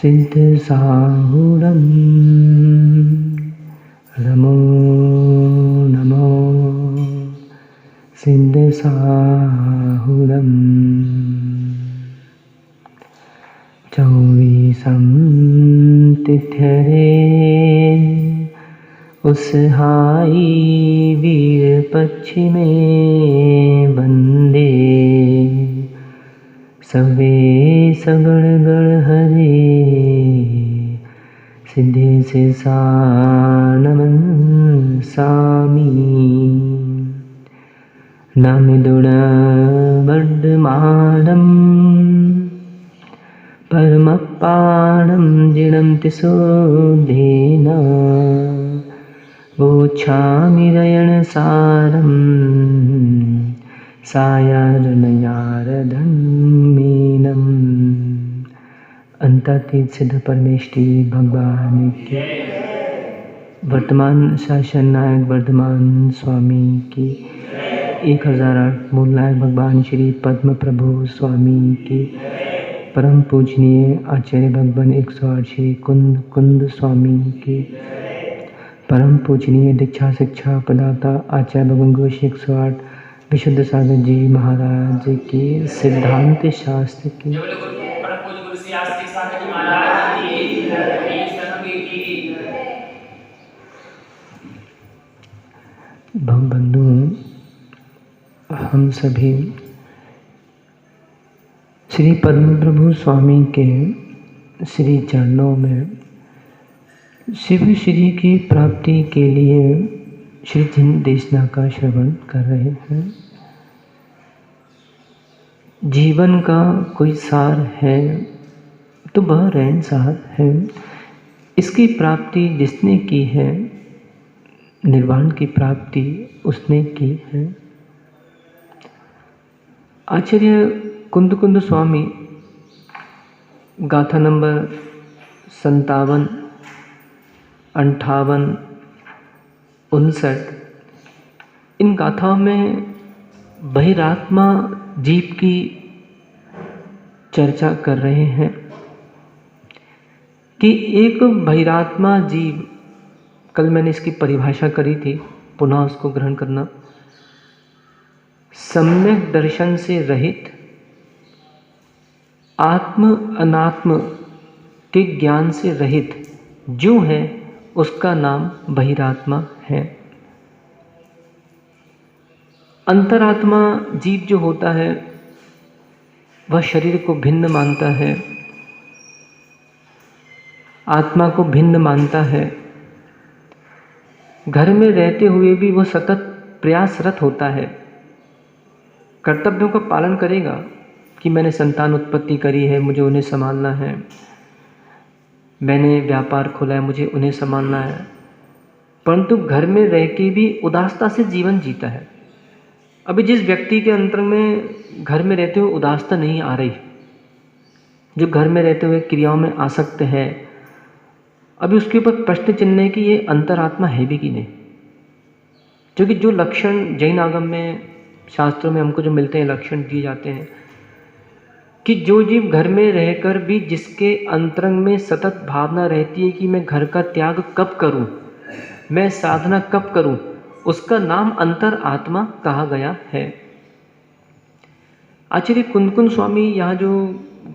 सिद्धसाहुरं नमो नमो सिद्धसाहुरं चौवीसं तिथ्यरे उसहाई वीर पश्चिमे वंदे सवे सगण गण हरे सिद्धे से नमन सामी नामिदुण वर्धमानं परमपाणं जिनं तिसोधेन वोच्छामिरयणसारं सायारनयारधन्मीनम्। अंतातीत सिद्ध परमेष्टि भगवान की, वर्तमान शासन नायक वर्धमान स्वामी की, 1008 मूल नायक भगवान श्री पद्म प्रभु स्वामी की, परम पूजनीय आचार्य भगवान 108 श्री कुंद कुंद स्वामी की, परम पूजनीय दीक्षा शिक्षा प्रदाता आचार्य भगवान घोष 108 विशुद्ध सागर जी महाराज की, सिद्धांत शास्त्र की। भवबंधु, हम सभी श्री पद्म प्रभु स्वामी के श्री चरणों में शिव श्री की प्राप्ति के लिए श्री जिन देशना का श्रवण कर रहे हैं। जीवन का कोई सार है तो वह रहनसार है। इसकी प्राप्ति जिसने की है, निर्वाण की प्राप्ति उसने की है। आचार्य कुंद कुंद स्वामी गाथा नंबर 57, 58, 59 इन गाथाओं में बहिरात्मा जीव की चर्चा कर रहे हैं कि एक बहिरात्मा जीव, कल मैंने इसकी परिभाषा करी थी, पुनः उसको ग्रहण करना। सम्यक दर्शन से रहित, आत्म अनात्म के ज्ञान से रहित जो है उसका नाम बहिरात्मा है। अंतरात्मा जीव जो होता है वह शरीर को भिन्न मानता है, आत्मा को भिन्न मानता है। घर में रहते हुए भी वह सतत प्रयासरत होता है, कर्तव्यों का पालन करेगा कि मैंने संतान उत्पत्ति करी है, मुझे उन्हें संभालना है, मैंने व्यापार खोला है, मुझे उन्हें संभालना है, परंतु घर में रह के भी उदासता से जीवन जीता है। अभी जिस व्यक्ति के अंतर में घर में रहते हुए उदासता नहीं आ रही, जो घर में रहते हुए क्रियाओं में आसक्त है, अभी उसके ऊपर प्रश्न चिन्ह है कि ये अंतरात्मा है भी कि नहीं। क्योंकि जो लक्षण जैन आगम में, शास्त्रों में हमको जो मिलते हैं, लक्षण दिए जाते हैं कि जो जीव घर में रहकर भी जिसके अंतरंग में सतत भावना रहती है कि मैं घर का त्याग कब करूं, मैं साधना कब करूं, उसका नाम अंतर आत्मा कहा गया है। आचार्य कुंद कुंद स्वामी यहाँ जो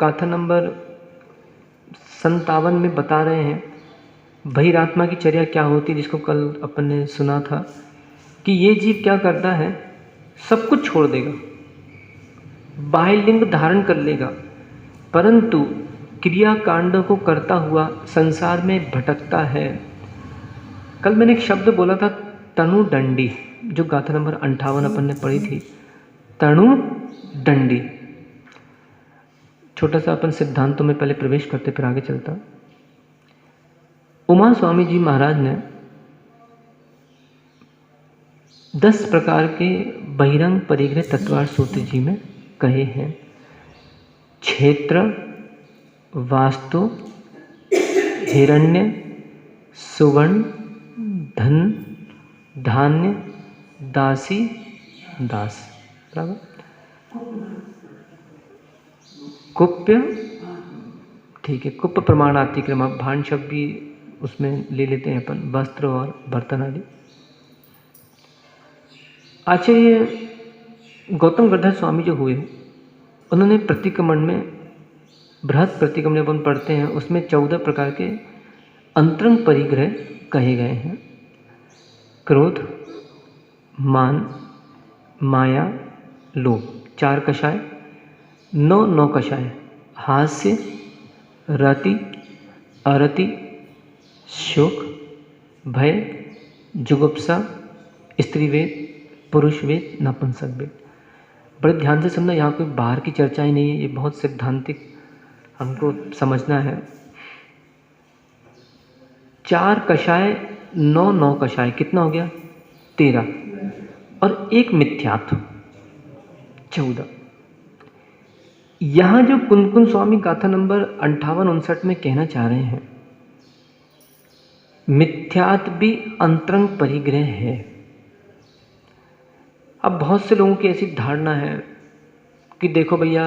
गाथा नंबर 57 में बता रहे हैं बहिरात्मा की चर्या क्या होती है, जिसको कल अपन ने सुना था कि ये जीव क्या करता है, सब कुछ छोड़ देगा, बाह्य लिंग धारण कर लेगा, परंतु क्रिया कांड को करता हुआ संसार में भटकता है। कल मैंने एक शब्द बोला था तनु दंडी, जो गाथा नंबर 58 अपन ने पढ़ी थी, तनु दंडी। छोटा सा अपन सिद्धांतों में पहले प्रवेश करते फिर आगे चलता। उमा स्वामी जी महाराज ने 10 प्रकार के बहिरंग परिग्रह तत्वार सूत्र जी में कहे हैं। क्षेत्र, वास्तु, हिरण्य, सुवर्ण, धन, धान्य, दासी, दास, बराबर, कुप्य, ठीक है, कुप प्रमाणातिक्रम, अब भांड शब्द भी उसमें ले लेते हैं अपन, वस्त्र और बर्तन आदि। आचार्य गौतम गढ़धर स्वामी जो हुए, उन्होंने प्रतिक्रमण में, बृहद प्रतिक्रमण अपन पढ़ते हैं, उसमें 14 प्रकार के अंतरंग परिग्रह कहे गए हैं। क्रोध, मान, माया, लोभ, 4 कषाय, 9 कषाय, हास्य, रति, अरति, शोक, भय, जुगुप्सा, स्त्रीवेद, पुरुष वेद, नपुंसक वेद। बड़े ध्यान से सुनना, यहाँ कोई बाहर की चर्चा ही नहीं है, ये बहुत सिद्धांतिक हमको समझना है। 4 कषाय, 9 कषाय, कितना हो गया? 13, और 1 मिथ्यात्व, 14। यहाँ जो कुनकुन स्वामी गाथा नंबर 58-59 में कहना चाह रहे हैं, मिथ्यात्व भी अंतरंग परिग्रह है। अब बहुत से लोगों की ऐसी धारणा है कि देखो भैया,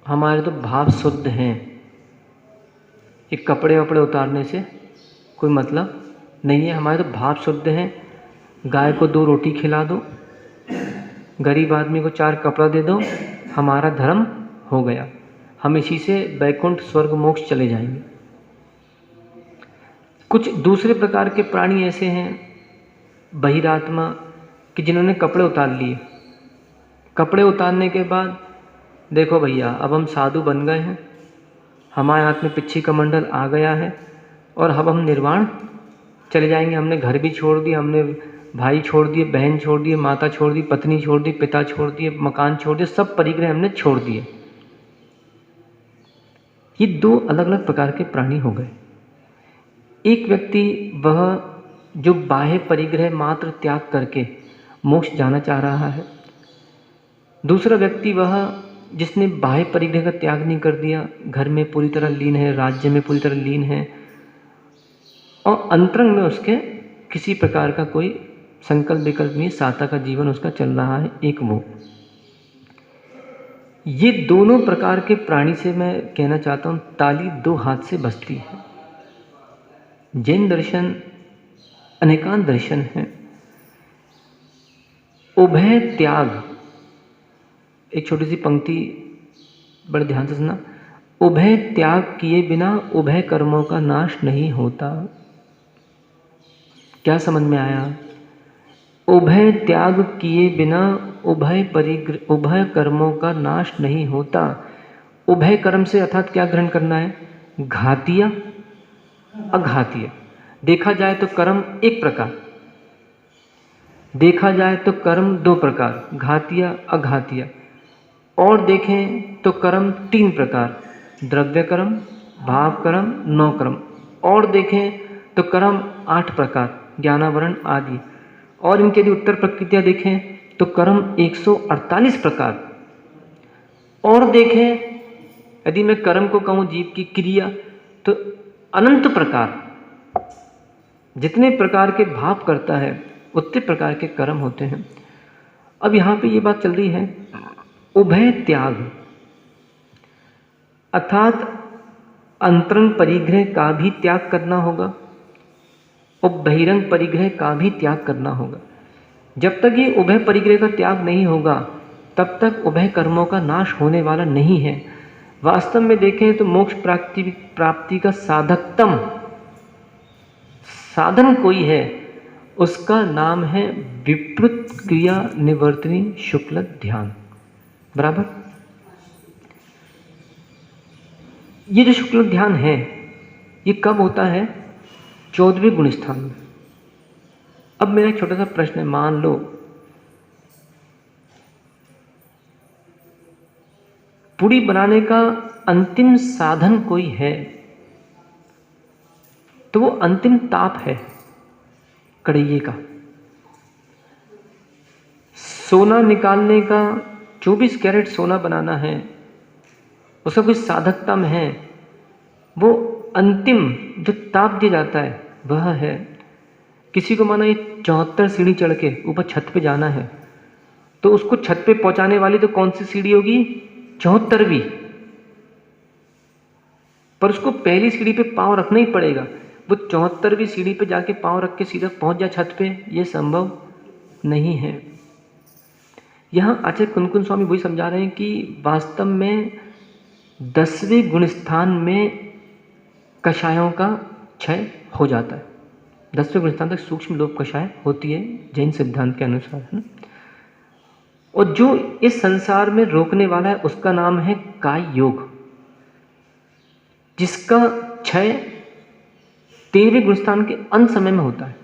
हमारे तो भाव शुद्ध हैं, ये कपड़े वपड़े उतारने से कोई मतलब नहीं है, हमारे तो भाव शुद्ध हैं। गाय को 2 रोटी खिला दो, गरीब आदमी को 4 कपड़ा दे दो, हमारा धर्म हो गया, हम इसी से वैकुंठ स्वर्ग मोक्ष चले जाएंगे। कुछ दूसरे प्रकार के प्राणी ऐसे हैं, बहिरात्मा, कि जिन्होंने कपड़े उतार लिए। कपड़े उतारने के बाद देखो भैया, अब हम साधु बन गए हैं, हमारे हाथ में पिच्छी कमंडल आ गया है, और अब हम निर्वाण चले जाएंगे। हमने घर भी छोड़ दिए, हमने भाई छोड़ दिए, बहन छोड़ दिए, माता छोड़ दी, पत्नी छोड़ दी, पिता छोड़ दिए, मकान छोड़ दिए, सब परिग्रह हमने छोड़ दिए। ये 2 अलग अलग प्रकार के प्राणी हो गए। एक व्यक्ति वह जो बाह्य परिग्रह मात्र त्याग करके मोक्ष जाना चाह रहा है, दूसरा व्यक्ति वह जिसने बाह्य परिग्रह का त्याग नहीं कर दिया, घर में पूरी तरह लीन है, राज्य में पूरी तरह लीन है, और अंतरंग में उसके किसी प्रकार का कोई संकल्प विकल्प नहीं, साता का जीवन उसका चल रहा है, एक वो। ये दोनों प्रकार के प्राणी से मैं कहना चाहता हूँ, ताली 2 हाथ से बजती है। जैन दर्शन अनेकांत दर्शन है। उभय त्याग, एक छोटी सी पंक्ति बड़े ध्यान से सुनना, उभय त्याग किए बिना उभय कर्मों का नाश नहीं होता। क्या समझ में आया? उभय त्याग किए बिना उभय कर्मों का नाश नहीं होता। उभय कर्म से अर्थात क्या ग्रहण करना है? घातीय, अघातीय। देखा जाए तो कर्म एक प्रकार, देखा जाए तो कर्म 2 प्रकार, घातीय, अघातीय। और देखें तो कर्म 3 प्रकार, द्रव्य कर्म, भाव कर्म, 9 कर्म। और देखें तो कर्म 8 प्रकार, ज्ञानावरण आदि। और इनके यदि उत्तर प्रकृतियाँ देखें तो कर्म 148 प्रकार। और देखें यदि मैं कर्म को कहूँ जीव की क्रिया, तो अनंत प्रकार। जितने प्रकार के भाव करता है उतने प्रकार के कर्म होते हैं। अब यहाँ पे ये बात चल रही है, उभय त्याग अर्थात अंतरंग परिग्रह का भी त्याग करना होगा और बहिरंग परिग्रह का भी त्याग करना होगा। जब तक ये उभय परिग्रह का त्याग नहीं होगा तब तक उभय कर्मों का नाश होने वाला नहीं है। वास्तव में देखें तो मोक्ष प्राप्ति का साधकतम साधन कोई है, उसका नाम है विपृत क्रिया निवर्तनी शुक्ल ध्यान। बराबर? ये जो शुक्ल ध्यान है ये कब होता है? 14वें गुण स्थान में। अब मेरा एक छोटा सा प्रश्न है, मान लो पूड़ी बनाने का अंतिम साधन कोई है, तो वो अंतिम ताप है कढ़ैये का। सोना निकालने का, 24 कैरेट सोना बनाना है, उसका कोई साधकतम है, वो अंतिम जो ताप दिया जाता है वह है। किसी को माना ये 74 सीढ़ी चढ़ के ऊपर छत पे जाना है, तो उसको छत पे पहुंचाने वाली तो कौन सी सीढ़ी होगी? 74वीं। पर उसको पहली सीढ़ी पे पाँव रखना ही पड़ेगा। वो 74वीं सीढ़ी पे जाके पाँव रख के सीधा पहुंच जाए छत पे, ये संभव नहीं है। यहाँ आचार्य कुनकुन स्वामी वही समझा रहे हैं कि वास्तव में 10वें गुण स्थान में कषायों का क्षय हो जाता है। 10वें गुण स्थान तक सूक्ष्म लोप कषाय होती है जैन सिद्धांत के अनुसार, है ना। और जो इस संसार में रोकने वाला है उसका नाम है काय योग, जिसका क्षय 13वें गुण स्थान के अंत समय में होता है।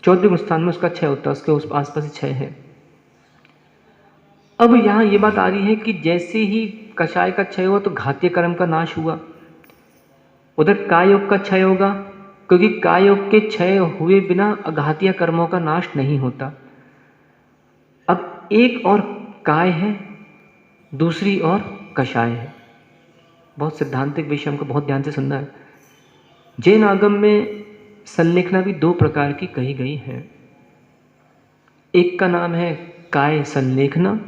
14वें गुण स्थान में उसका क्षय होता है, उसके उस आसपास क्षय है। अब यहाँ ये बात आ रही है कि जैसे ही कषाय का क्षय हुआ तो घातीय कर्म का नाश हुआ, उधर काय योग का क्षय होगा, क्योंकि काय योग के क्षय हुए बिना अघातीय कर्मों का नाश नहीं होता। अब एक और काय है, दूसरी और कषाय है। बहुत सिद्धांतिक विषय, हमको बहुत ध्यान से सुनना है। जैन आगम में संलेखना भी 2 प्रकार की कही गई है। एक का नाम है काय संलेखना,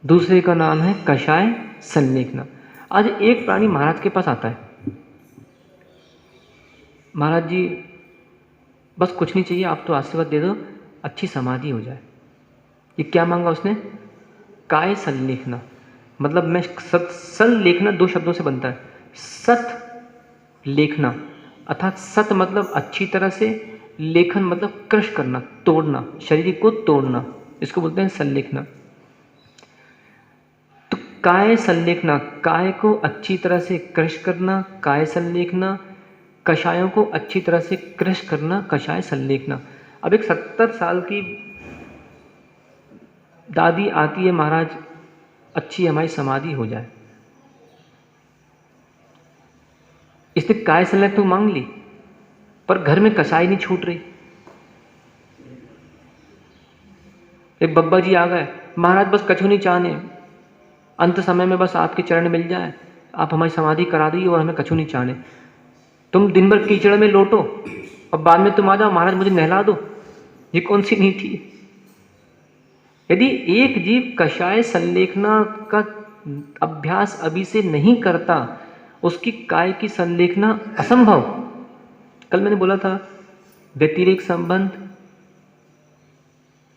दूसरे का नाम है कषाय संलेखना। आज एक प्राणी महाराज के पास आता है, महाराज जी बस कुछ नहीं चाहिए, आप तो आशीर्वाद दे दो, अच्छी समाधि हो जाए। ये क्या मांगा उसने? काय संलेखना। मतलब मैं संलेखना 2 शब्दों से बनता है। सत लेखना, अर्थात सत मतलब अच्छी तरह से, लेखन मतलब क्रश करना, तोड़ना, शरीर को तोड़ना, इसको बोलते हैं संलेखना। तो काय संलेखना, काय को अच्छी तरह से क्रश करना, काय संलेखना, कषायों को अच्छी तरह से क्रश करना, कषाय संलेखना। अब एक 70 साल की दादी आती है, महाराज अच्छी हमारी समाधि हो जाए। इसने काय संलेखना तो मांग ली, पर घर में कषाय नहीं छूट रही। एक बब्बा जी आ गए, महाराज बस कछु नहीं चाहने, अंत समय में बस आपके चरण मिल जाए, आप हमारी समाधि करा दी और हमें कछु नहीं चाहने। तुम दिन भर कीचड़ में लोटो और बाद में तुम आ जाओ, महाराज मुझे नहला दो। ये कौन सी नीति? यदि एक जीव कषाय संलेखना का अभ्यास अभी से नहीं करता, उसकी काय की संलेखना असंभव। कल मैंने बोला था व्यतिरेक संबंध,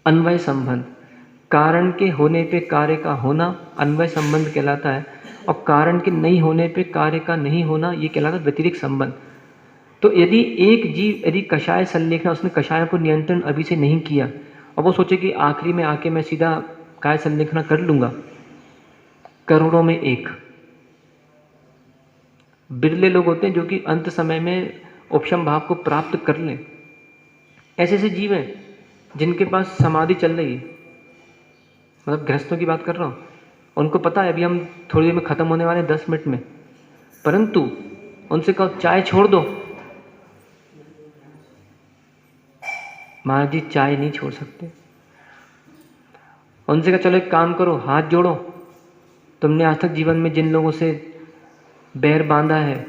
अन्वय संबंध। कारण के होने पे कार्य का होना अन्वय संबंध कहलाता है, और कारण के नहीं होने पे कार्य का नहीं होना ये कहलाता है व्यतिरेक संबंध। तो यदि एक जीव यदि कषाय संलेखना, उसने कषायों को नियंत्रण अभी से नहीं किया और वो सोचे कि आखिरी में आके मैं सीधा काय संलेखना कर लूँगा, करोड़ों में एक। बिरले लोग होते हैं जो कि अंत समय में उपशम भाव को प्राप्त कर लें। ऐसे ऐसे जीव हैं जिनके पास समाधि चल रही है, मतलब गृहस्थों की बात कर रहा हूँ। उनको पता है अभी हम थोड़ी देर में ख़त्म होने वाले हैं, 10 मिनट में, परंतु उनसे कहो चाय छोड़ दो, महाराज जी चाय नहीं छोड़ सकते। उनसे कहा चलो एक काम करो, हाथ जोड़ो, तुमने आज तक जीवन में जिन लोगों से बैर बांधा है,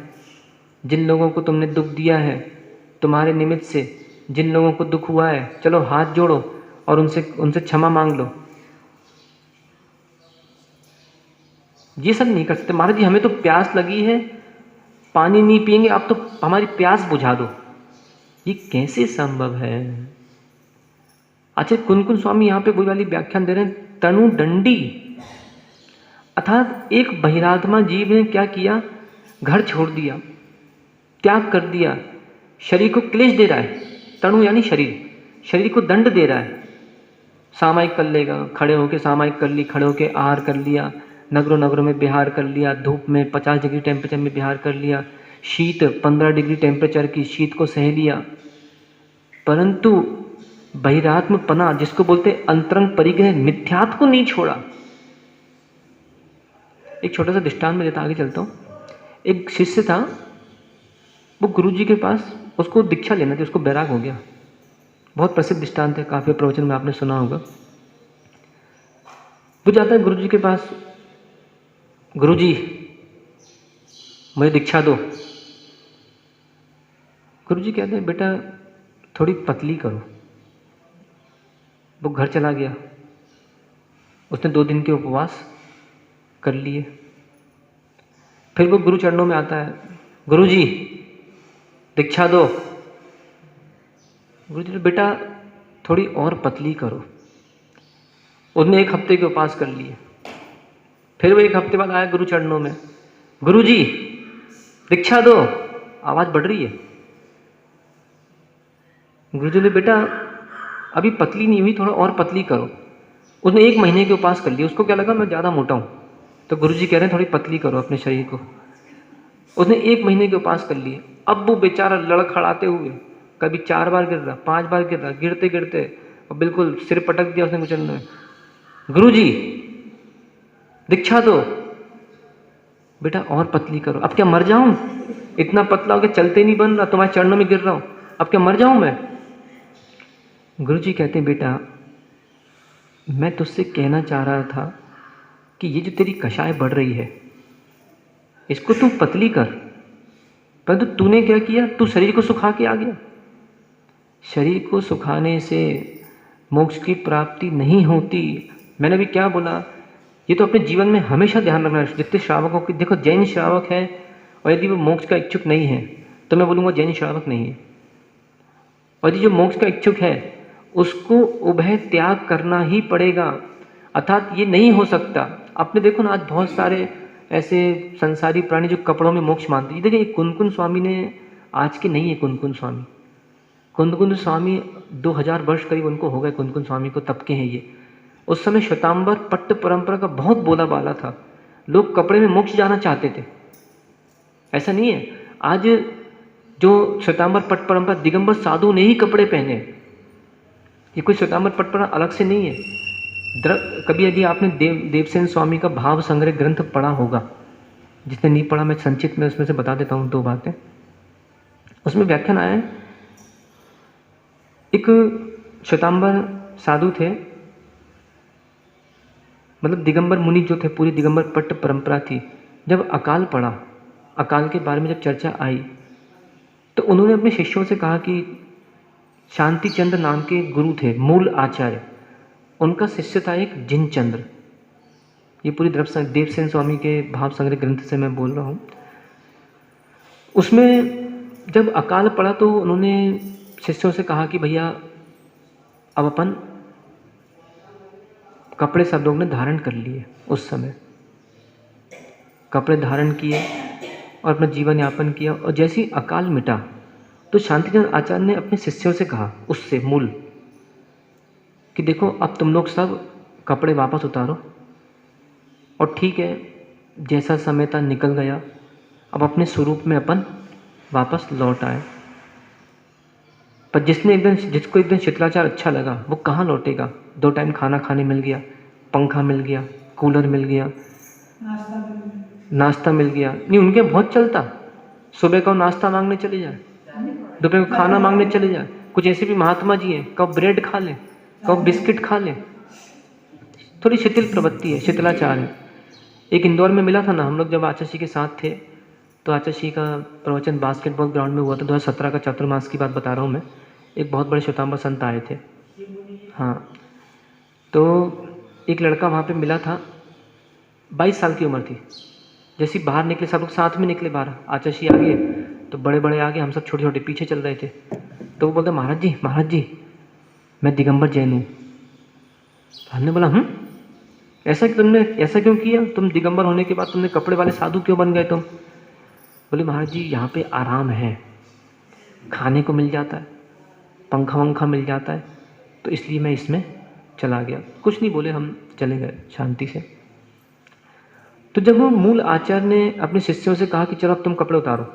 जिन लोगों को तुमने दुख दिया है, तुम्हारे निमित्त से जिन लोगों को दुख हुआ है, चलो हाथ जोड़ो और उनसे क्षमा मांग लो। ये सब नहीं कर सकते। महाराज जी हमें तो प्यास लगी है, पानी नहीं पिएंगे, आप तो हमारी प्यास बुझा दो। ये कैसे संभव है? अच्छा, कुनकुन स्वामी यहाँ पे वही वाली व्याख्यान दे रहे हैं, तनु दंडी, अर्थात एक बहिरात्मा जीव ने क्या किया, घर छोड़ दिया, त्याग कर दिया, शरीर को क्लेश दे रहा है। तनु यानी शरीर, शरीर को दंड दे रहा है। सामायिक कर लेगा, खड़े होके सामायिक कर ली, खड़े होके आहार कर लिया, नगरों नगरों में बिहार कर लिया, धूप में 50 डिग्री टेम्परेचर में बिहार कर लिया, शीत 15 डिग्री टेम्परेचर की शीत को सह लिया, परंतु बहिरात्म पना, जिसको बोलते अंतरंग परिग्रह, मिथ्यात्व को नहीं छोड़ा। एक छोटा सा दृष्टांत में देता, आगे चलता हूँ। एक शिष्य था, वो गुरुजी के पास, उसको दीक्षा लेना थी, उसको बैराग हो गया। बहुत प्रसिद्ध दृष्टांत है, काफ़ी प्रवचन में आपने सुना होगा। वो जाता है गुरुजी के पास, गुरुजी मुझे दीक्षा दो। गुरुजी कहते हैं बेटा थोड़ी पतली करो। वो घर चला गया, उसने 2 दिन के उपवास कर लिए। फिर वो गुरु चरणों में आता है, गुरु जी दीक्षा दो। गुरु जी बेटा थोड़ी और पतली करो। उसने 1 हफ्ते के उपास कर लिए। फिर वो 1 हफ्ते बाद आया गुरु चरणों में, गुरु जी दीक्षा दो, आवाज़ बढ़ रही है। गुरु जी ने बेटा अभी पतली नहीं हुई, थोड़ा और पतली करो। उसने 1 महीने के उपास कर लिए। उसको क्या लगा मैं ज़्यादा मोटा हूँ, तो गुरु जी कह रहे हैं थोड़ी पतली करो अपने शरीर को। उसने 1 महीने के उपास कर लिए। अब वो बेचारा लड़खड़ाते हुए कभी 4 बार गिर रहा, 5 बार गिर रहा, गिरते गिरते और बिल्कुल सिर पटक दिया उसने कुचलने में। गुरु जी दीक्षा दो, बेटा और पतली करो। अब क्या मर जाऊं? इतना पतला हो के चलते नहीं बन रहा, तुम्हारे चरणों में गिर रहा हूं, अब क्या मर जाऊं मैं? गुरु जी कहते हैं बेटा मैं तुझसे कहना चाह रहा था कि ये जो तेरी कषाय बढ़ रही है इसको तू पतली कर, परंतु तूने क्या किया, तू शरीर को सुखा के आ गया। शरीर को सुखाने से मोक्ष की प्राप्ति नहीं होती। मैंने भी क्या बोला, ये तो अपने जीवन में हमेशा ध्यान रखना है। जितने श्रावकों की देखो, जैन श्रावक है और यदि वो मोक्ष का इच्छुक नहीं है तो मैं बोलूँगा जैन श्रावक नहीं है। और यदि जो मोक्ष का इच्छुक है उसको उभय त्याग करना ही पड़ेगा, अर्थात ये नहीं हो सकता। आपने देखो ना आज बहुत सारे ऐसे संसारी प्राणी जो कपड़ों में मोक्ष मानते हैं। देखिए कुनकुन स्वामी ने, आज के नहीं है कुनकुन स्वामी, कुनकुन स्वामी 2000 वर्ष करीब उनको हो गए, कुनकुन स्वामी को तब के हैं ये। उस समय श्वेतांबर पट्ट परंपरा का बहुत बोला बाला था, लोग कपड़े में मोक्ष जाना चाहते थे। ऐसा नहीं है, आज जो श्वेतांबर पट्ट परंपरा दिगंबर साधु ने ही कपड़े पहने, ये कोई श्वेतांबर पट्ट परंपरा अलग से नहीं है। कभी यदि आपने देवसेन स्वामी का भाव संग्रह ग्रंथ पढ़ा होगा, जिसने नहीं पढ़ा मैं संक्षिप्त में उसमें से बता देता हूँ 2 बातें। उसमें व्याख्यान आया है, एक श्वेतांबर साधु थे, मतलब दिगंबर मुनि जो थे, पूरी दिगंबर पट्ट परंपरा थी। जब अकाल पड़ा, अकाल के बारे में जब चर्चा आई तो उन्होंने अपने शिष्यों से कहा कि शांति चंद्र नाम के गुरु थे, मूल आचार्य, उनका शिष्य था एक जिनचंद्र। ये पूरी देवसेन स्वामी के भाव संग्रह ग्रंथ से मैं बोल रहा हूँ। उसमें जब अकाल पड़ा तो उन्होंने शिष्यों से कहा कि भैया अब अपन कपड़े सब लोग ने धारण कर लिए। उस समय कपड़े धारण किए और अपना जीवन यापन किया। और जैसे ही अकाल मिटा तो शांतिचंद्र आचार्य ने अपने शिष्यों से कहा, उससे मूल, कि देखो अब तुम लोग सब कपड़े वापस उतारो और ठीक है जैसा समय था निकल गया, अब अपने स्वरूप में अपन वापस लौट आए। पर जिसको एक दिन शिष्टाचार अच्छा लगा वो कहाँ लौटेगा? 2 टाइम खाना खाने मिल गया, पंखा मिल गया, कूलर मिल गया, नाश्ता मिल गया। नहीं उनके बहुत चलता, सुबह को नाश्ता मांगने चले जाए, दोपहर को खाना मांगने चले जाए। कुछ ऐसे भी महात्मा जी हैं, कब ब्रेड खा लें, कब बिस्किट खा लें। थोड़ी शिथिल प्रवृत्ति है, शिथिलाचार है। एक इंदौर में मिला था ना, हम लोग जब आचार्य के साथ थे तो आचार्य का प्रवचन बास्केटबॉल ग्राउंड में हुआ था। 2017 का चातुर्मास की बात बता रहा हूँ मैं। एक बहुत बड़े श्वेतांबर संत आए थे, हाँ, तो एक लड़का वहाँ पे मिला था, 22 साल की उम्र थी। जैसे बाहर निकले, सब लोग साथ में निकले बाहर, आचार्य आगे तो बड़े बड़े आगे, हम सब छोटे छोटे पीछे चल रहे थे। तो वो बोलते महाराज जी मैं दिगंबर जैन हूँ। हमने बोला ऐसा कि तुमने ऐसा क्यों किया? तुम दिगंबर होने के बाद तुमने कपड़े वाले साधु क्यों बन गए तुम? बोले महाराज जी यहाँ पे आराम है, खाने को मिल जाता है, पंखा वंखा मिल जाता है, तो इसलिए मैं इसमें चला गया। कुछ नहीं बोले, हम चले गए शांति से। तो जब वो मूल आचार्य ने अपने शिष्यों से कहा कि चलो अब तुम कपड़े उतारो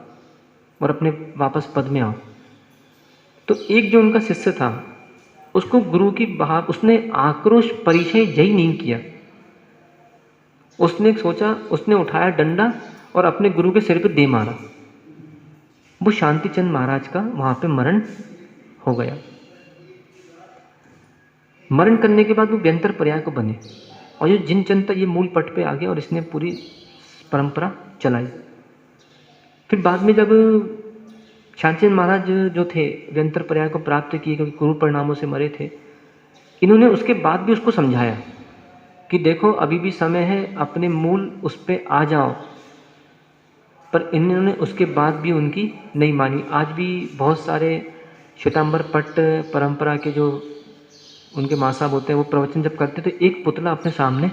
और अपने वापस पद में आओ, तो एक जो उनका शिष्य था उसको गुरु की उसने आक्रोश परिचय जय नहीं किया। उसने सोचा, उसने उठाया डंडा और अपने गुरु के सिर पे दे मारा। वो शांतिचंद महाराज का वहाँ पे मरण हो गया। मरण करने के बाद वो व्यंतर पर्याय को बने और ये जिनचंद ये मूल पट पे आ गया और इसने पूरी परंपरा चलाई। फिर बाद में जब शांतिचंद महाराज जो थे व्यंतर पर्याय को प्राप्त किए, क्योंकि क्रूर परिणामों से मरे थे, इन्होंने उसके बाद भी उसको समझाया कि देखो अभी भी समय है, अपने मूल उस पे आ जाओ। पर इन्होंने उसके बाद भी उनकी नहीं मानी। आज भी बहुत सारे श्वेतांबर पट्ट परंपरा के जो उनके माँ साहब होते हैं, वो प्रवचन जब करते हैं तो एक पुतला अपने सामने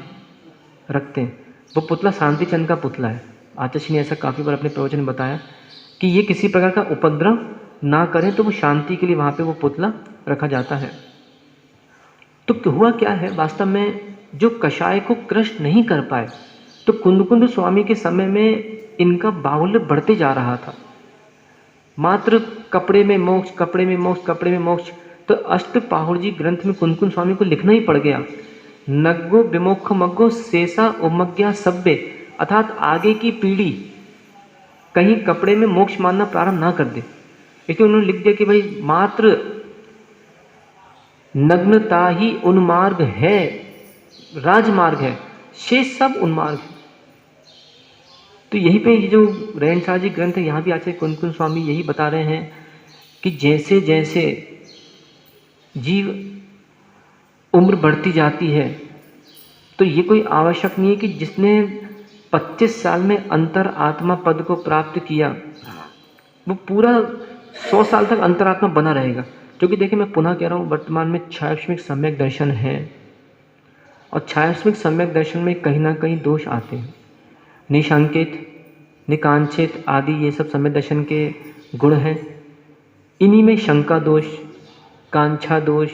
रखते हैं। वो पुतला शांति चंद का पुतला है। आचार्य ने ऐसा काफ़ी बार अपने प्रवचन में बताया कि ये किसी प्रकार का उपद्रव ना करें, तो वो शांति के लिए वहाँ पे वो पुतला रखा जाता है। तो हुआ क्या है वास्तव में, जो कषाय को कृष्ण नहीं कर पाए, तो कुंद स्वामी के समय में इनका बाहुल्य बढ़ते जा रहा था। मात्र कपड़े में मोक्ष, कपड़े में मोक्ष, कपड़े में मोक्ष। तो अष्टपाहुर ग्रंथ में कुंद स्वामी को लिखना ही पड़ गया, नग्गो विमोक्ष मग्गो शेषा उमज्ञा सभ्य, अर्थात आगे की पीढ़ी कहीं कपड़े में मोक्ष मानना प्रारंभ ना कर दे। इसलिए उन्होंने लिख दिया कि भाई मात्र नग्नता ही उन्मार्ग है, राजमार्ग है, शेष सब उन्मार्ग है। तो यहीं पे ये जो रहनसार जी ग्रंथ है, यहाँ भी आचार्य कुंद स्वामी यही बता रहे हैं कि जैसे जैसे जीव उम्र बढ़ती जाती है, तो ये कोई आवश्यक नहीं है कि जिसने 25 साल में अंतर आत्मा पद को प्राप्त किया वो पूरा 100 साल तक अंतरात्मा बना रहेगा। क्योंकि देखिए, मैं पुनः कह रहा हूँ, वर्तमान में छायास्मिक सम्यक दर्शन है, और छायास्मिक सम्यक दर्शन में कहीं ना कहीं दोष आते हैं। निशंकित, निकांक्षित आदि ये सब सम्यक दर्शन के गुण हैं। इन्हीं में शंका दोष, कांक्षा दोष,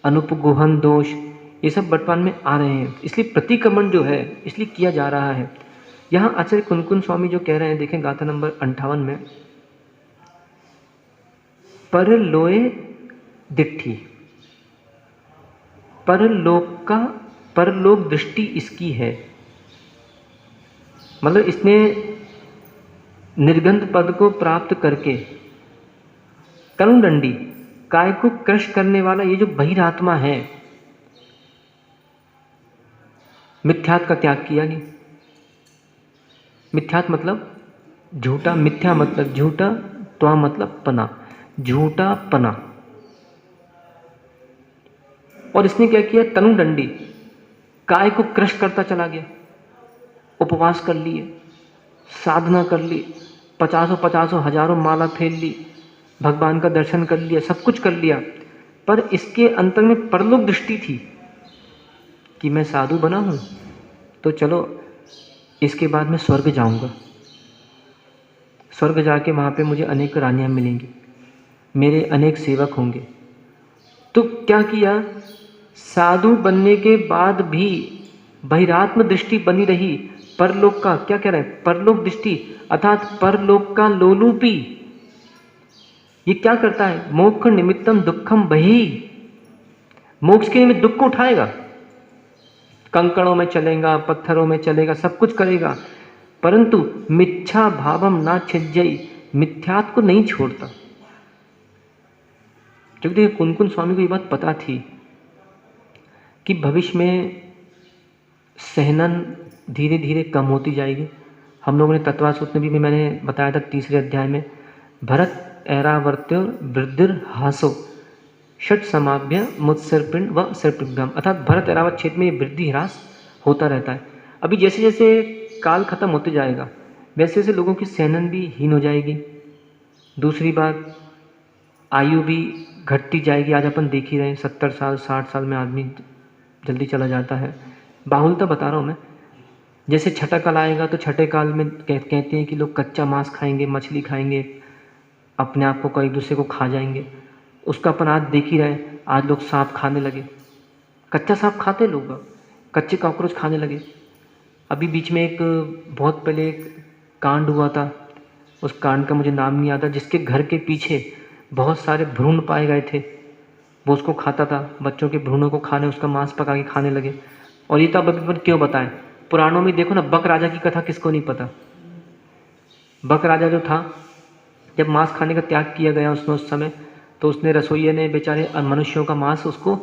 अनुपगोहन दोष, ये सब वर्तमान में आ रहे हैं। इसलिए प्रतिक्रमण जो है इसलिए किया जा रहा है। यहाँ आचार्य कुंद स्वामी जो कह रहे हैं, देखें गाथा नंबर 58 में, परलोए दिट्ठी, परलोक दृष्टि इसकी है। मतलब इसने निर्गंध पद को प्राप्त करके तनुदंडी काय को क्रश करने वाला ये जो बहिरात्मा है, मिथ्यात्व का त्याग किया नहीं। मिथ्यात्व मतलब झूठा, मिथ्या मतलब झूठा, त्वा मतलब पना, झूठा पना। और इसने क्या किया, तनुदंडी काय को क्रश करता चला गया। उपवास कर लिए, साधना कर ली, 50 हजारों माला फेर ली, भगवान का दर्शन कर लिया, सब कुछ कर लिया, पर इसके अंतर में परलोक दृष्टि थी कि मैं साधु बना हूँ तो चलो इसके बाद मैं स्वर्ग जाऊँगा, स्वर्ग जाके वहाँ पे मुझे अनेक रानियाँ मिलेंगी, मेरे अनेक सेवक होंगे। तो क्या किया, साधु बनने के बाद भी बहिरात्म दृष्टि बनी रही। परलोक का क्या कह रहे हैं, परलोक दृष्टि अर्थात परलोक का लोलुपी। ये क्या करता है, मोक्ष निमित्तम दुखम बही, मोक्ष के निमित्त दुख को उठाएगा, कंकड़ों में चलेगा, पत्थरों में चलेगा, सब कुछ करेगा, परंतु मिथ्या भावम ना छिज्जई, मिथ्यात्व को नहीं छोड़ता। क्योंकि देखिए, कुंद स्वामी को ये बात पता थी कि भविष्य में सहनन धीरे धीरे कम होती जाएगी। हम लोगों ने तत्वा सूत्र में भी मैंने बताया था 3रे अध्याय में, भरत ऐरावर्त्यो वृद्धिर हासो षट समाभ्य मुत्सर्पिण व सर्पिगम, अर्थात भरत ऐरावत क्षेत्र में वृद्धि ह्रास होता रहता है। अभी जैसे जैसे काल खत्म होते जाएगा वैसे वैसे लोगों की सहनन भी हीन हो जाएगी। दूसरी बात, आयु भी घटती जाएगी। आज अपन देख ही रहे हैं 70 साल 60 साल में आदमी जल्दी चला जाता है। बाहुलता बता रहा हूँ मैं। जैसे छठा काल आएगा तो छठे काल में कहते हैं कि लोग कच्चा मांस खाएंगे, मछली खाएंगे, अपने आप को एक दूसरे को खा जाएंगे। उसका अपन आज देख ही रहे, आज लोग सांप खाने लगे, कच्चा सांप खाते लोग, कच्चे कॉकरोच खाने लगे। अभी बीच में एक बहुत पहले एक कांड हुआ था, उस कांड का मुझे नाम नहीं आता, जिसके घर के पीछे बहुत सारे भ्रूण पाए गए थे, वो उसको खाता था, बच्चों के भ्रूणों को खाने, उसका मांस पका के खाने लगे। और ये तो अब अपन क्यों बताएं, पुराणों में देखो ना, बक राजा की कथा किसको नहीं पता। बक राजा जो था, जब मांस खाने का त्याग किया गया उसने उस समय, तो उसने रसोइये ने बेचारे मनुष्यों का मांस उसको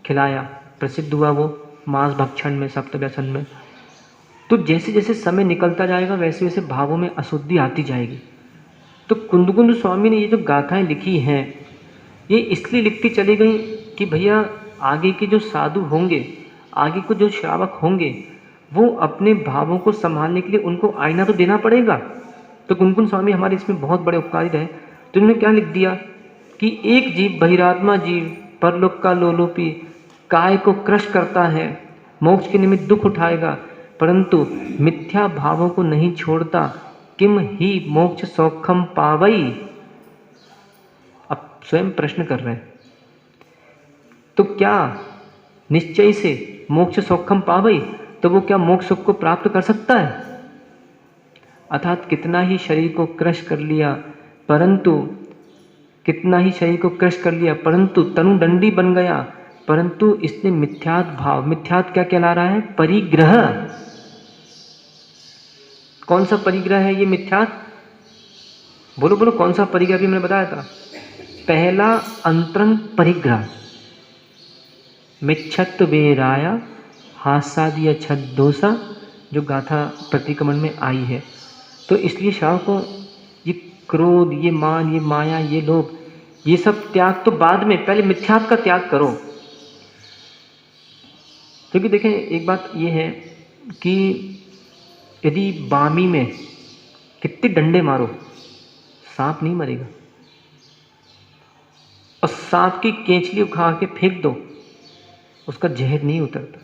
खिलाया, प्रसिद्ध हुआ वो मांस भक्षण में, सप्तव्यसन में। तो जैसे जैसे समय निकलता जाएगा वैसे वैसे भावों में अशुद्धि आती जाएगी। तो कुंद स्वामी ने ये जो गाथाएं लिखी हैं, ये इसलिए लिखती चली गई कि भैया आगे के जो साधु होंगे, आगे को जो श्रावक होंगे, वो अपने भावों को संभालने के लिए उनको आईना तो देना पड़ेगा। तो कुनकुन स्वामी हमारे इसमें बहुत बड़े उपकारी रहे। तो इन्होंने क्या लिख दिया कि एक जीव बहिरात्मा जीव परलोक का लोलुपी काय को क्रश करता है, मोक्ष के निमित्त दुख उठाएगा, परंतु मिथ्या भावों को नहीं छोड़ता, किम ही मोक्ष सौखम पावई। अब स्वयं प्रश्न कर रहे हैं, तो क्या निश्चय से मोक्ष सौखम पावई, तो वो क्या मोक्ष सुख को प्राप्त कर सकता है? अर्थात कितना ही शरीर को क्रश कर लिया, परंतु कितना ही शरीर को क्रश कर लिया, परंतु तनु दंडी बन गया, परंतु इसने मिथ्यात भाव, मिथ्यात क्या कहला रहा है? परिग्रह। कौन सा परिग्रह है ये मिथ्यात? बोलो बोलो, कौन सा परिग्रह? भी मैंने बताया था, पहला अंतरंग परिग्रह, मिच्छत्व बेराया हासादिया छद्दोसा, जो गाथा प्रतिक्रमण में आई है। तो इसलिए श्रावकों, ये क्रोध, ये मान, ये माया, ये लोभ, ये सब त्याग तो बाद में, पहले मिथ्यात का त्याग करो। क्योंकि देखें, एक बात ये है कि यदि बामी में कितने डंडे मारो, सांप नहीं मरेगा, और सांप की केंचली उखा के फेंक दो, उसका जहर नहीं उतरता।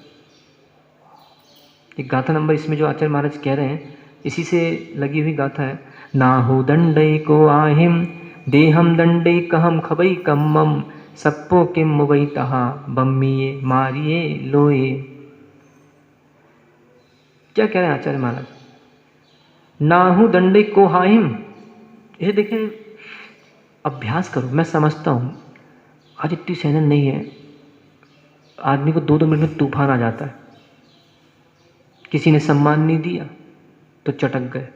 एक गाथा नंबर इसमें जो आचार्य महाराज कह रहे हैं, इसी से लगी हुई गाथा है। नाहु दंडई को आहिम देहम दंडई कहम खबई कम्मम सप्पो किम मुबई तहा बम्मिये मारिये लोए। क्या कह रहे हैं आचार्य महाराज? नाहु दंडई को हाहिम, ये देखें, अभ्यास करो। मैं समझता हूँ आज इतनी सहन नहीं है, आदमी को 2-2 मिनट में तूफान आ जाता है। किसी ने सम्मान नहीं दिया तो चटक गए,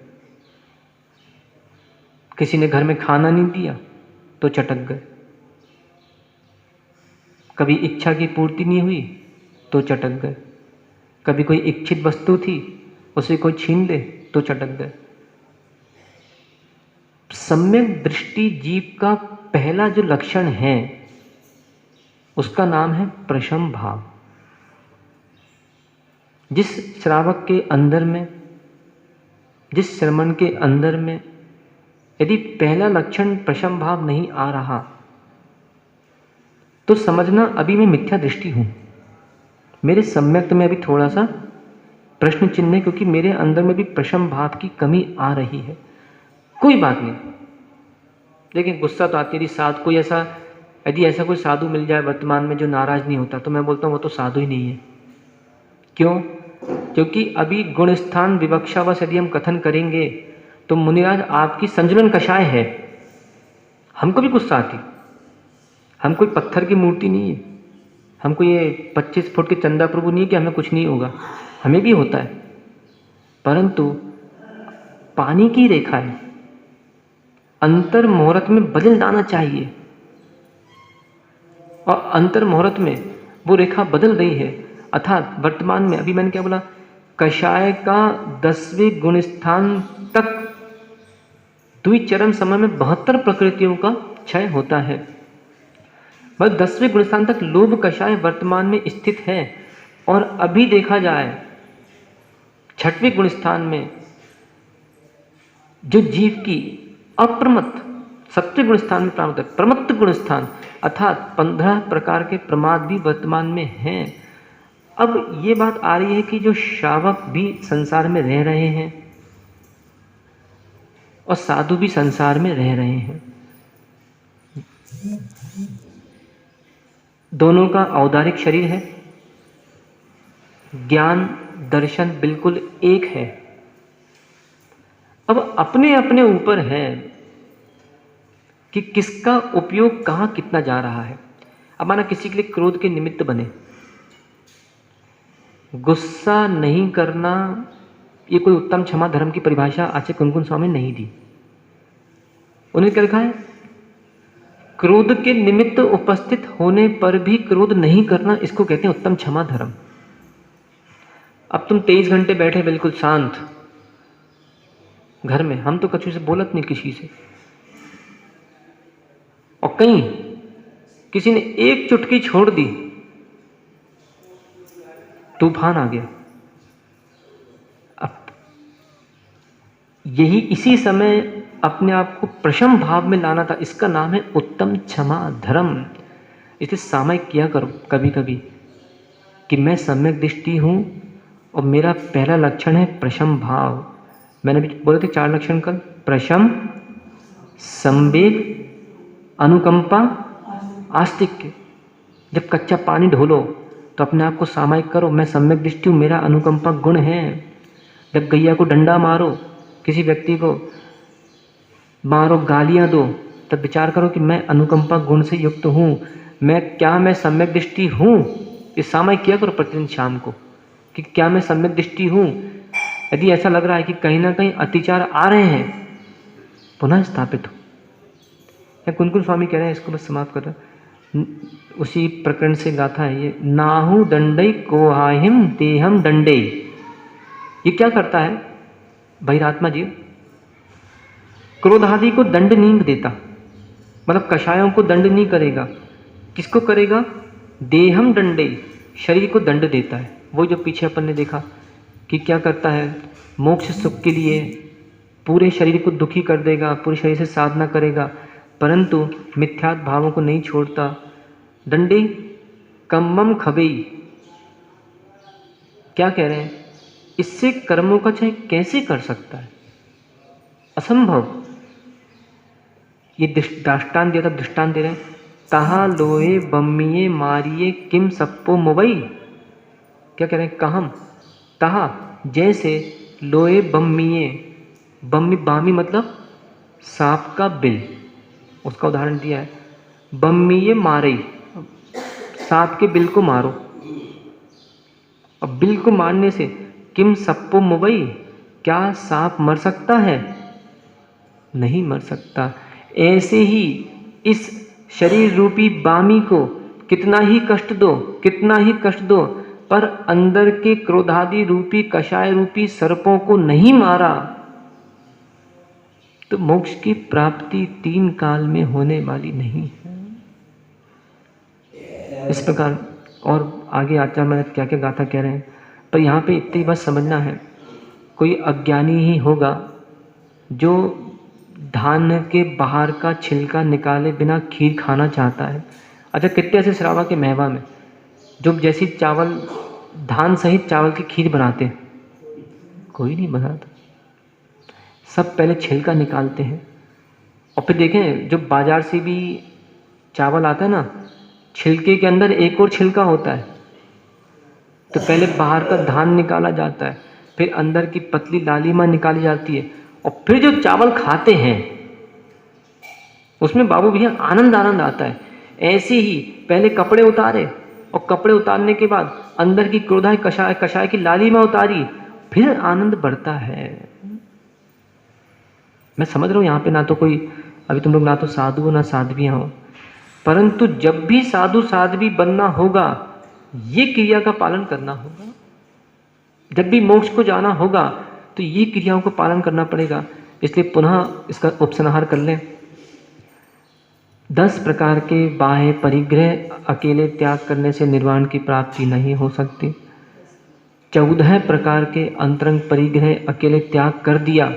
किसी ने घर में खाना नहीं दिया तो चटक गए, कभी इच्छा की पूर्ति नहीं हुई तो चटक गए, कभी कोई इच्छित वस्तु थी उसे कोई छीन ले तो चटक गए। सम्यक दृष्टि जीव का पहला जो लक्षण है उसका नाम है प्रशम भाव। जिस श्रावक के अंदर में, जिस श्रमण के अंदर में यदि पहला लक्षण प्रशम भाव नहीं आ रहा तो समझना अभी मैं मिथ्या दृष्टि हूं, मेरे सम्यक्त में अभी थोड़ा सा प्रश्न चिन्ह है, क्योंकि मेरे अंदर में भी प्रशम भाव की कमी आ रही है। कोई बात नहीं, लेकिन गुस्सा तो आती है। यदि ऐसा कोई साधु मिल जाए वर्तमान में जो नाराज नहीं होता, तो मैं बोलता हूँ वो तो साधु ही नहीं है। क्यों? क्योंकि अभी गुण स्थान विवक्षावश यदि हम कथन करेंगे तो मुनिराज आपकी संजुलन कषाय है। हमको भी गुस्सा आती, हम कोई पत्थर की मूर्ति नहीं है, हमको ये 25 फुट के चंदा प्रभु नहीं है कि हमें कुछ नहीं होगा, हमें भी होता है। परंतु पानी की रेखा है, अंतर मुहूर्त में बदल जाना चाहिए, और अंतर मुहूर्त में वो रेखा बदल रही है। अर्थात वर्तमान में, अभी मैंने क्या बोला, कषाय का 10वें गुण स्थान तक द्विचरण समय में 72 प्रकृतियों का क्षय होता है। बस 10वें गुण स्थान तक लोभ कषाय वर्तमान में स्थित है, और अभी देखा जाए 6वें गुण स्थान में जो जीव की अप्रमत्त, 7वें गुण स्थान में प्राप्त है प्रमत्त गुण स्थान, अर्थात 15 प्रकार के प्रमाद भी वर्तमान में हैं। अब ये बात आ रही है कि जो श्रावक भी संसार में रह रहे हैं और साधु भी संसार में रह रहे हैं, दोनों का औदारिक शरीर है, ज्ञान दर्शन बिल्कुल एक है। अब अपने अपने ऊपर है कि किसका उपयोग कहाँ कितना जा रहा है। अब माना किसी के लिए क्रोध के निमित्त बने, गुस्सा नहीं करना, ये कोई उत्तम क्षमा धर्म की परिभाषा आचार्य कुनकुन स्वामी ने नहीं दी। उन्हें क्या लिखा है? क्रोध के निमित्त उपस्थित होने पर भी क्रोध नहीं करना, इसको कहते हैं उत्तम क्षमा धर्म। अब तुम 23 घंटे बैठे बिल्कुल शांत घर में, हम तो कछु से बोलत नहीं किसी से, और कहीं किसी ने एक चुटकी छोड़ दी, तूफान आ गया। अब यही इसी समय अपने आप को प्रशम भाव में लाना था। इसका नाम है उत्तम क्षमा धर्म। इसे सामयिक किया करो कभी कभी कि मैं सम्यक दृष्टि हूँ और मेरा पहला लक्षण है प्रशम भाव। मैंने भी बोले थे 4 लक्षण कल, प्रशम, संवेग, अनुकंपा, आस्तिक्य। जब कच्चा पानी ढोलो तो अपने आप को सामयिक करो, मैं सम्यक दृष्टि हूँ, मेरा अनुकंपा गुण है। जब गैया को डंडा मारो, किसी व्यक्ति को मारो, गालियाँ दो, तब विचार करो कि मैं अनुकंपा गुण से युक्त हूँ, मैं सम्यक दृष्टि हूँ। ये सामयिक किया करो प्रतिदिन शाम को कि क्या मैं सम्यक दृष्टि हूँ। यदि ऐसा लग रहा है कि कहीं ना कहीं अतिचार आ रहे हैं, पुनः स्थापित हो। या कुनकुन स्वामी कह रहे हैं, इसको बस समाप्त कर रहा, उसी प्रकरण से गाथा है ये, नाहु दंडई कोहाहिम देहम दंडे। ये क्या करता है बहिरात्मा जीव? क्रोध आदि को दंड नहीं देता, मतलब कषायों को दंड नहीं करेगा। किसको करेगा? देहम दंडे, शरीर को दंड देता है। वो जो पीछे अपन ने देखा कि क्या करता है, मोक्ष सुख के लिए पूरे शरीर को दुखी कर देगा, पूरे शरीर से साधना करेगा, परंतु मिथ्यात भावों को नहीं छोड़ता। दंडे कम्मम खबई, क्या कह रहे हैं? इससे कर्मों का क्षय कैसे कर सकता है? असंभव। ये दृष्टांत दिया था, दृष्टांत दे रहे हैं, तहा लोहे बम्मिये मारिये किम सप्पो मुबई। क्या कह रहे हैं? कहम तहा, जैसे लोहे बम्मिये, बम्मी बामी मतलब सांप का बिल, उसका उदाहरण दिया है। बम्मिये मारे, सांप के बिल को मारो, अब बिल को मारने से किम सप्पो मुबई, क्या सांप मर सकता है? नहीं मर सकता। ऐसे ही इस शरीर रूपी बामी को कितना ही कष्ट दो, कितना ही कष्ट दो, पर अंदर के क्रोधादि रूपी कषाय रूपी सर्पों को नहीं मारा तो मोक्ष की प्राप्ति 3 काल में होने वाली नहीं है। इस प्रकार और आगे आचार्य महाराज क्या क्या गाथा कह रहे हैं, पर यहाँ पे इतनी बात समझना है, कोई अज्ञानी ही होगा जो धान के बाहर का छिलका निकाले बिना खीर खाना चाहता है। अच्छा, कितने ऐसे श्रावा के मेवा में जो जैसी चावल, धान सहित चावल की खीर बनाते हैं? कोई नहीं बनाता। सब पहले छिलका निकालते हैं और फिर देखें, जो बाजार से भी चावल आता है ना, छिलके के अंदर एक और छिलका होता है। तो पहले बाहर का धान निकाला जाता है, फिर अंदर की पतली लालिमा निकाली जाती है, और फिर जो चावल खाते हैं उसमें बाबू भैया आनंद आता है। ऐसे ही पहले कपड़े उतारे, और कपड़े उतारने के बाद अंदर की क्रोधा कषाय की लालिमा उतारी, फिर आनंद बढ़ता है। मैं समझ रहा हूँ यहाँ पे ना तो कोई, अभी तुम लोग ना तो साधु हो ना साध्वियाँ हो, परंतु जब भी साधु साध्वी बनना होगा, ये क्रिया का पालन करना होगा। जब भी मोक्ष को जाना होगा तो ये क्रियाओं का पालन करना पड़ेगा। इसलिए पुनः इसका उपसंहार कर लें। 10 प्रकार के बाह्य परिग्रह अकेले त्याग करने से निर्वाण की प्राप्ति नहीं हो सकती। 14 प्रकार के अंतरंग परिग्रह अकेले त्याग कर दिया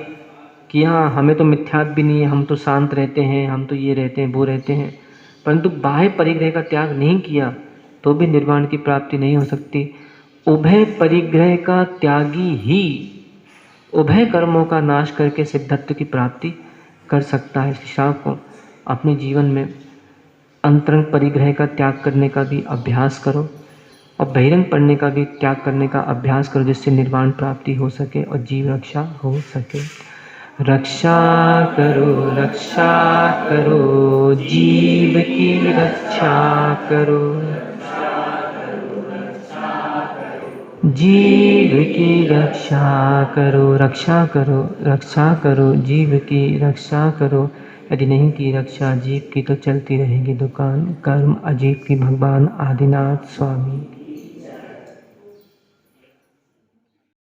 कि हाँ, हमें तो मिथ्यात भी नहीं है, हम तो शांत रहते हैं, हम तो ये रहते हैं, वो रहते हैं, परंतु बाह्य परिग्रह का त्याग नहीं किया तो भी निर्वाण की प्राप्ति नहीं हो सकती। उभय परिग्रह का त्यागी ही उभय कर्मों का नाश करके सिद्धत्व की प्राप्ति कर सकता है। श्रावक को अपने जीवन में अंतरंग परिग्रह का त्याग करने का भी अभ्यास करो और बहिरंग पढ़ने का भी त्याग करने का अभ्यास करो, जिससे निर्वाण प्राप्ति हो सके और जीव रक्षा हो सके। रक्षा करो जीव की रक्षा करो, जीव की रक्षा करो जीव की रक्षा करो। यदि नहीं की रक्षा जीव की तो चलती रहेगी दुकान। कर्म अजीब की भगवान आदिनाथ स्वामी।